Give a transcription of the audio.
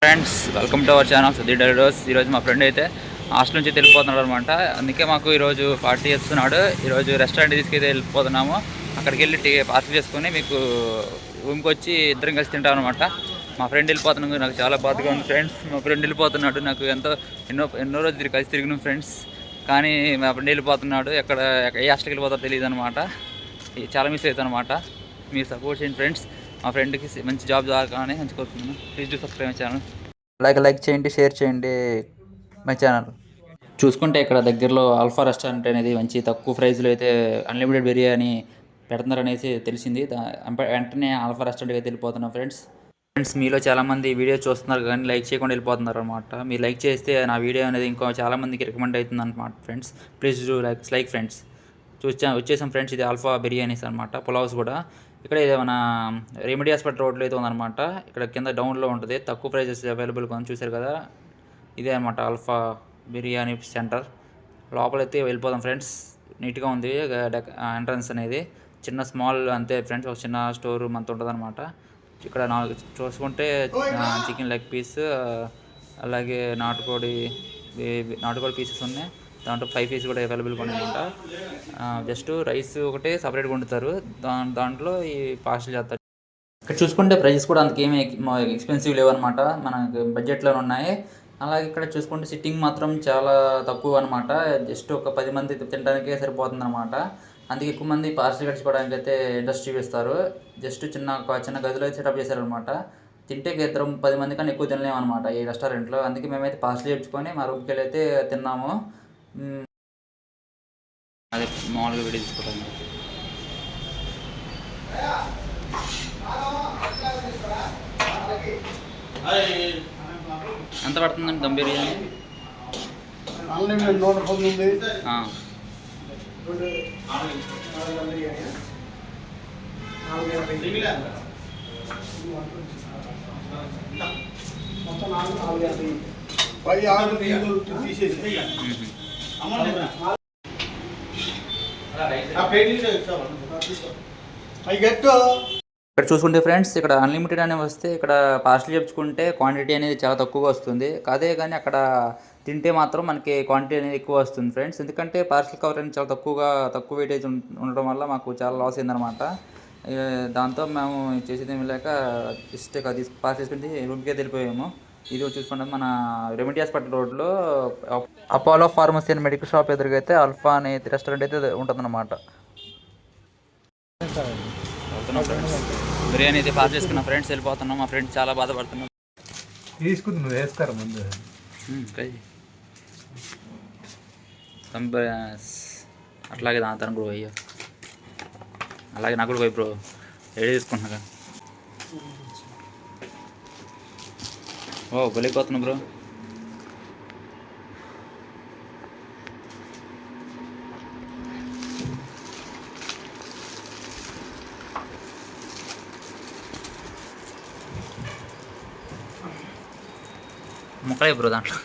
Friends welcome to our channel Sudheer diaries. ఈరోజు మా friend అయితే హాస్టల్ నుంచి వెళ్ళిపోతున్నాడు అనమాట. అందుకే మాకు ఈరోజు పార్టీ చేస్తున్నాడు. ఈరోజు రెస్టారెంట్ తీసుకెళ్ళి వెళ్ళిపోతున్నాము. అక్కడికి వెళ్ళి పార్టీ చేసుకుని మీకు రూమ్కి వచ్చి ఇద్దరం కలిసి తింటాం అనమాట. మా ఫ్రెండ్ వెళ్ళిపోతున్నాడు, నాకు చాలా బాధగా ఉంది ఫ్రెండ్స్. మా ఫ్రెండ్ వెళ్ళిపోతున్నాడు, నాకు ఎన్నో రోజులు కలిసి తిరిగినాం ఫ్రెండ్స్. కానీ మా ఫ్రెండ్ వెళ్ళిపోతున్నాడు, ఏ హాస్టల్కి వెళ్ళిపోతారో తెలియదు అనమాట. చాలా మిస్ అవుతాను అనమాట. మీరు సపోర్ట్ చేయండి ఫ్రెండ్స్. మా ఫ్రెండ్కి మంచి జాబ్ దొరకాలని మంచి కోరుతున్నాను. Please do subscribe my channel. Like చేయండి, షేర్ చేయండి మై ఛానల్. చూసుకుంటే ఇక్కడ దగ్గరలో ఆల్ఫా రెస్టారెంట్ అనేది మంచి తక్కువ ప్రైస్లో అయితే అన్లిమిటెడ్ బిర్యానీ పెడుతున్నారనేసి తెలిసింది. వెంటనే ఆల్ఫా రెస్టారెంట్కి అయితే వెళ్ళిపోతున్నాం ఫ్రెండ్స్. మీలో చాలామంది వీడియో చూస్తున్నారు కానీ లైక్ చేయకుండా వెళ్ళిపోతున్నారు అనమాట. మీరు లైక్ చేస్తే నా వీడియో అనేది ఇంకో చాలామందికి రికమెండ్ అవుతుంది అనమాట friends. Please do like friends. వచ్చేసాం ఫ్రెండ్స్. ఇది ఆల్ఫా బిర్యానీస్ అనమాట, పులావ్స్ కూడా. ఇక్కడ ఇది మన రెమెడీ హాస్పిటల్ రోడ్లో అయితే ఉందన్నమాట. ఇక్కడ కింద డౌన్లో ఉంటుంది, తక్కువ ప్రైజెస్ అవైలబుల్ కొని చూసారు కదా. ఇదే అనమాట ఆల్ఫా బిర్యానీ సెంటర్. లోపలైతే వెళ్ళిపోదాం ఫ్రెండ్స్. నీట్గా ఉంది ఎంట్రన్స్ అనేది. చిన్న స్మాల్ అంతే ఫ్రెండ్స్, ఒక చిన్న స్టోర్ రూమ్ అంత ఉంటుంది అనమాట. ఇక్కడ చూసుకుంటే చికెన్ లెగ్ పీస్, అలాగే నాటుకోడి పీసెస్ ఉన్నాయి. దాంట్లో 5 పీస్ కూడా అవైలబుల్గా ఉన్నాయన్నమాట. జస్ట్ రైస్ ఒకటే సపరేట్గా వండుతారు, దాంట్లో ఈ పార్సల్ చేస్తారు. ఇక్కడ చూసుకుంటే ప్రైజెస్ కూడా అంతకేమీ ఎక్స్పెన్సివ్ లేవన్నమాట, మనకి బడ్జెట్లో ఉన్నాయి. అలాగే ఇక్కడ చూసుకుంటే సిట్టింగ్ మాత్రం చాలా తక్కువ అనమాట. జస్ట్ ఒక 10 మంది తినడానికే సరిపోతుంది అనమాట. అందుకే ఎక్కువ మంది పార్సల్ కట్టుకోవడానికి అయితే ఇంట్రెస్ట్ చూపిస్తారు. జస్ట్ చిన్న గదిలో అయితే సెటప్ చేశారనమాట. తింటే ఇద్దరం 10 మంది కన్నా ఎక్కువ తినలేము అనమాట ఈ రెస్టారెంట్లో. అందుకే మేమైతే పార్సల్ చేయించుకొని మా రూమ్కి వెళ్ళి అయితే తిన్నాము. అదే మామూలుగా వీడియో తీసుకుంటాము. ఎంత పడుతుందండి దమ్ బిర్యానీ? ఇక్కడ చూసుకుంటే ఫ్రెండ్స్, ఇక్కడ అన్లిమిటెడ్ అనే వస్తే ఇక్కడ పార్సల్ చేయించుకుంటే క్వాంటిటీ అనేది చాలా తక్కువగా వస్తుంది. అదే కానీ అక్కడ తింటే మాత్రం మనకి క్వాంటిటీ అనేది ఎక్కువ వస్తుంది ఫ్రెండ్స్. ఎందుకంటే పార్సల్ కవర్ అనేది చాలా తక్కువ వెయిటేజ్ ఉండడం వల్ల మాకు చాలా లాస్ అయిందనమాట. దాంతో మేము చేసేది ఏమి లేక జస్ట్ పార్సల్ చేసుకుని రూమ్కి వెళ్ళిపోయాము. ఇది చూసుకుంటే మన రెమెడీ హాస్పిటల్ రోడ్లో Apollo pharmacy and medical shop ఎదురుగా అయితే ఆల్ఫా అనే రెస్టారెంట్ అయితే ఉంటుందన్నమాట. వెళ్తున్నాం ఫ్రెండ్స్, బిర్యానీ అయితే పార్సల్ చేసుకున్నాం ఫ్రెండ్స్. వెళ్ళిపోతున్నాం. మా ఫ్రెండ్స్ చాలా బాధపడుతున్నాం. తీసుకుంది వేస్తారు ముందు అట్లాగే దాని బ్రో. అయ్యో అలాగే నాకు కూడా పోయి బ్రో, రెడీ తీసుకుంటున్నా. ఓ వెళ్ళిపోతున్నా బ్రో. ముక్కలే బ్రో దాంట్లో.